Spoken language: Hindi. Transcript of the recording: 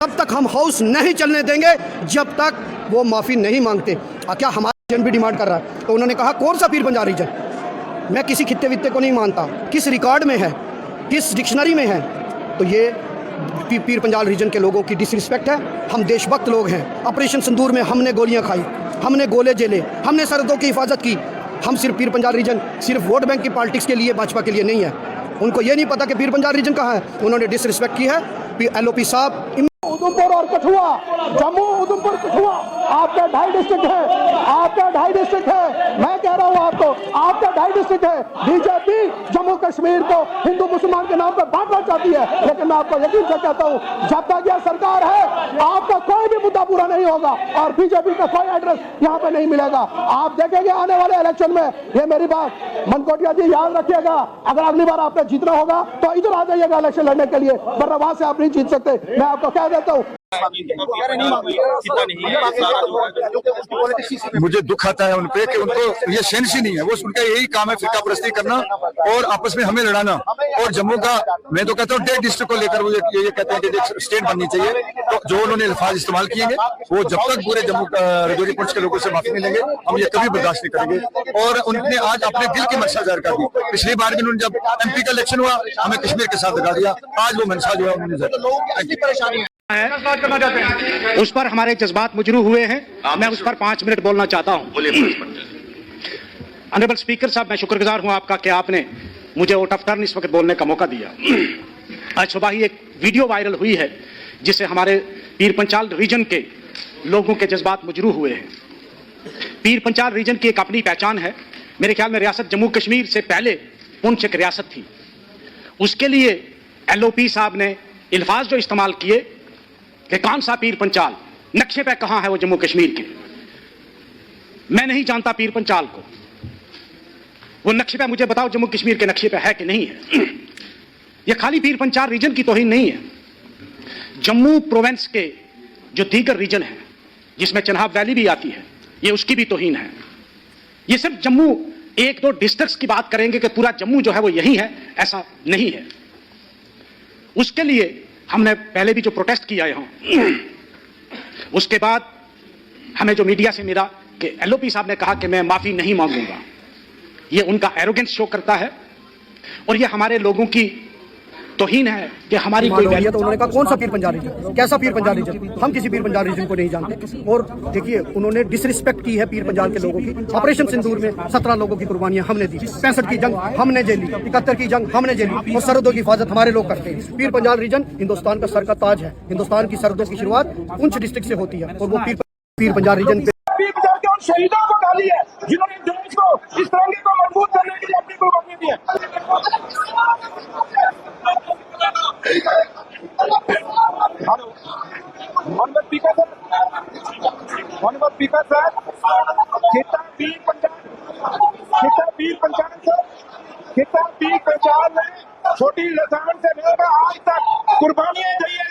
तब तक हम हाउस नहीं चलने देंगे जब तक वो माफ़ी नहीं मांगते। क्या हमारा रीजन भी डिमांड कर रहा है? तो उन्होंने कहा कौन सा पीर पंजाल रीजन? मैं किसी खित्ते वित्ते को नहीं मानता, किस रिकॉर्ड में है, किस डिक्शनरी में है? तो ये पीर पंजाल रीजन के लोगों की डिसरिस्पेक्ट है। हम देशभक्त लोग हैं। ऑपरेशन सिंदूर में हमने गोलियां खाई, हमने गोले झेले, हमने सरहदों की हिफाजत की। हम सिर्फ पीर पंजाल रीजन सिर्फ वोट बैंक की पॉलिटिक्स के लिए, भाजपा के लिए नहीं है। उनको ये नहीं पता कि पीर पंजाल रीजन कहाँ है। उन्होंने डिसरिस्पेक्ट की है। LOP साहब, उधमपुर और कठुआ, जम्मू उधमपुर कठुआ आपका 2.5 डिस्ट्रिक्ट है, आपका 2.5 डिस्ट्रिक्ट है। मैं कह रहा हूँ आपको, आपका 2.5 डिस्ट्रिक्ट है। बीजेपी जम्मू कश्मीर को हिंदू मुसलमान के नाम पर बांटना चाहती है, लेकिन मैं आपको यकीन से कहता हूँ जब तक यह सरकार है आपका कोई भी मुद्दा पूरा नहीं होगा और बीजेपी का कोई एड्रेस यहाँ पे नहीं मिलेगा। आप देखेंगे आने वाले इलेक्शन में, ये मेरी बात मनकोटिया जी याद रखिएगा, अगर अगली बार आपने जीतना होगा तो इधर आ जाइएगा इलेक्शन लड़ने के लिए, वरना वहां से आप नहीं जीत सकते। मैं आपको कह देता हूँ। मुझे दुख आता है उनपे कि उनको ये सेंस ही नहीं है। वो उनका यही काम है फिरका परस्ती करना और आपस में हमें लड़ाना। और जम्मू का मैं तो कहता हूँ 1.5 डिस्ट्रिक्ट को लेकर वो ये कहते हैं कि स्टेट बननी चाहिए। तो जो उन्होंने अल्फाज इस्तेमाल किए हैं वो जब तक पूरे जम्मू रजौरी पुंछ के लोगों से माफी नहीं लेंगे हम ये कभी बर्दाश्त नहीं करेंगे। और उन्होंने आज अपने दिल की मंशा जाहिर कर दी। पिछली बार भी उन्होंने जब MP का इलेक्शन हुआ हमें कश्मीर के साथ लगा दिया, आज वो मंशा जो है उन्होंने उस पर हमारे जज्बात मुजरू हुए हैं। मैं उस पर 5 मिनट बोलना चाहता हूं। ऑनरेबल स्पीकर साहब, मैं शुक्रगुजार हूं आपका कि आपने मुझे आउट ऑफ टर्न इस वक्त बोलने का मौका दिया। आज सुबह ही एक वीडियो वायरल हुई है जिससे हमारे पीर पंचाल रीजन के लोगों के जज्बात मुजरू हुए हैं। पीर पंचाल रीजन की एक अपनी पहचान है। मेरे ख्याल में रियासत जम्मू कश्मीर से पहले पुंछ एक रियासत थी। उसके लिए LOP साहब ने अल्फाज जो इस्तेमाल किए कि कौन सा पीर पंचाल, नक्शे पे कहां है वो जम्मू कश्मीर के? मैं नहीं जानता पीर पंचाल को, वो नक्शे पे मुझे बताओ जम्मू कश्मीर के नक्शे पे है कि नहीं है। ये खाली पीर पंचाल रीजन की तौहीन नहीं है, जम्मू प्रोविंस के जो दीगर रीजन है जिसमें चनाब वैली भी आती है, ये उसकी भी तौहीन है। ये सिर्फ जम्मू 1-2 डिस्ट्रिक्ट्स की बात करेंगे कि पूरा जम्मू जो है वो यही है, ऐसा नहीं है। उसके लिए हमने पहले भी जो प्रोटेस्ट किया यहाँ, उसके बाद हमें जो मीडिया से मिला कि LOP साहब ने कहा कि मैं माफी नहीं मांगूंगा, ये उनका एरोगेंस शो करता है और ये हमारे लोगों की तौहीन है कि हमारी कोई तो उन्होंने कहा कौन सा पीर पंजाल रीजन, कैसा पीर पंजाल रीजन? हम किसी पीर पंजाल रीजन को नहीं जानते। और देखिए उन्होंने डिसरिस्पेक्ट की है पीर पंजाल के लोगों की। ऑपरेशन सिंदूर में 17 लोगों की कुर्बानियां हमने दी, 65 की जंग हमने झेली, 71 की जंग हमने झेली और सरहदों की हिफाजत हमारे लोग करते हैं। पीर पंजाल रीजन हिंदुस्तान का सर का ताज है। हिंदुस्तान की सरहदों की शुरुआत पुंछ डिस्ट्रिक्ट से होती है और वो पीर पंजाल रीजन शहीदों को गाली है जिन्होंने देश को इस तिरंगे को मजबूत करने के लिए अपनी कुर्बानी दी है। स्पीकर सर, खिता पीर पंचाल ने छोटी लसान से लेकर आज तक कुर्बानियां दी है।